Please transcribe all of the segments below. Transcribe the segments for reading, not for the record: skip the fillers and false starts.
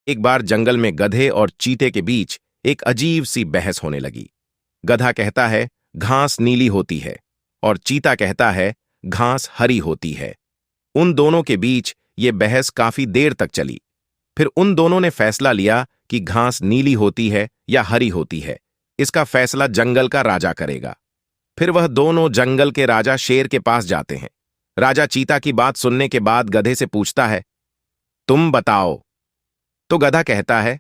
एक बार जंगल में गधे और चीते के बीच एक अजीब सी बहस होने लगी। गधा कहता है घास नीली होती है और चीता कहता है घास हरी होती है। उन दोनों के बीच ये बहस काफी देर तक चली। फिर उन दोनों ने फैसला लिया कि घास नीली होती है या हरी होती है। इसका फैसला जंगल का राजा करेगा। फिर वह दोनों जंगल के राजा शेर के पास जाते हैं। राजा चीता की बात सुनने के बाद गधे से पूछता है, तुम बताओ। तो गधा कहता है,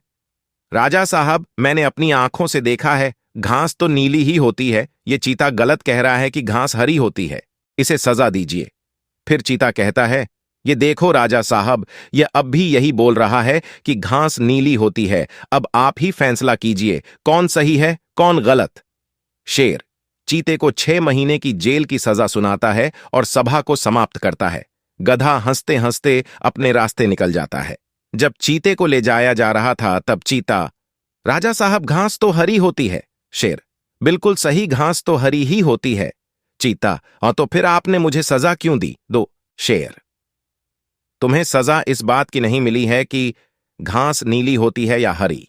राजा साहब, मैंने अपनी आंखों से देखा है, घास तो नीली ही होती है। ये चीता गलत कह रहा है कि घास हरी होती है। इसे सजा दीजिए। फिर चीता कहता है, ये देखो राजा साहब, यह अब भी यही बोल रहा है कि घास नीली होती है। अब आप ही फैसला कीजिए, कौन सही है कौन गलत। शेर चीते को 6 महीने की जेल की सजा सुनाता है और सभा को समाप्त करता है। गधा हंसते हंसते अपने रास्ते निकल जाता है। जब चीते को ले जाया जा रहा था तब चीता, राजा साहब, घास तो हरी होती है। शेर, बिल्कुल सही, घास तो हरी ही होती है। चीता, और तो फिर आपने मुझे सजा क्यों दी? दो। शेर, तुम्हें सजा इस बात की नहीं मिली है कि घास नीली होती है या हरी।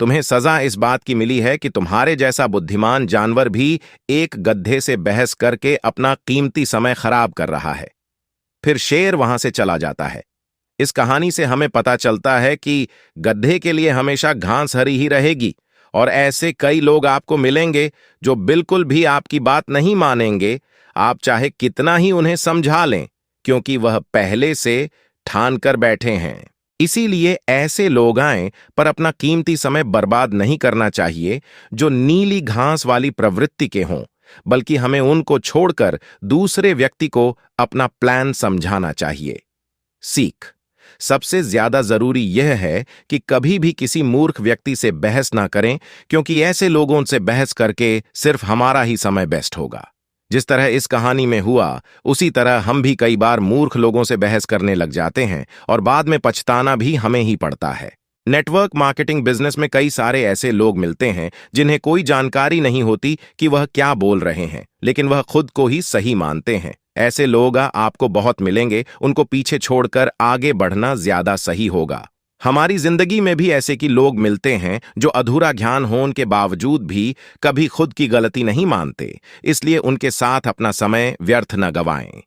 तुम्हें सजा इस बात की मिली है कि तुम्हारे जैसा बुद्धिमान जानवर भी एक गधे से बहस करके अपना कीमती समय खराब कर रहा है। फिर शेर वहां से चला जाता है। इस कहानी से हमें पता चलता है कि गधे के लिए हमेशा घास हरी ही रहेगी और ऐसे कई लोग आपको मिलेंगे जो बिल्कुल भी आपकी बात नहीं मानेंगे, आप चाहे कितना ही उन्हें समझा लें, क्योंकि वह पहले से ठान कर बैठे हैं। इसीलिए ऐसे लोग आएं, पर अपना कीमती समय बर्बाद नहीं करना चाहिए जो नीली घास वाली प्रवृत्ति के हों, बल्कि हमें उनको छोड़कर दूसरे व्यक्ति को अपना प्लान समझाना चाहिए। सीख, सबसे ज्यादा जरूरी यह है कि कभी भी किसी मूर्ख व्यक्ति से बहस ना करें, क्योंकि ऐसे लोगों से बहस करके सिर्फ हमारा ही समय बेस्ट होगा। जिस तरह इस कहानी में हुआ, उसी तरह हम भी कई बार मूर्ख लोगों से बहस करने लग जाते हैं और बाद में पछताना भी हमें ही पड़ता है। नेटवर्क मार्केटिंग बिजनेस में कई सारे ऐसे लोग मिलते हैं जिन्हें कोई जानकारी नहीं होती कि वह क्या बोल रहे हैं, लेकिन वह खुद को ही सही मानते हैं। ऐसे लोग आपको बहुत मिलेंगे, उनको पीछे छोड़कर आगे बढ़ना ज्यादा सही होगा। हमारी जिंदगी में भी ऐसे की लोग मिलते हैं जो अधूरा ज्ञान होने के बावजूद भी कभी खुद की गलती नहीं मानते, इसलिए उनके साथ अपना समय व्यर्थ न गवाएं।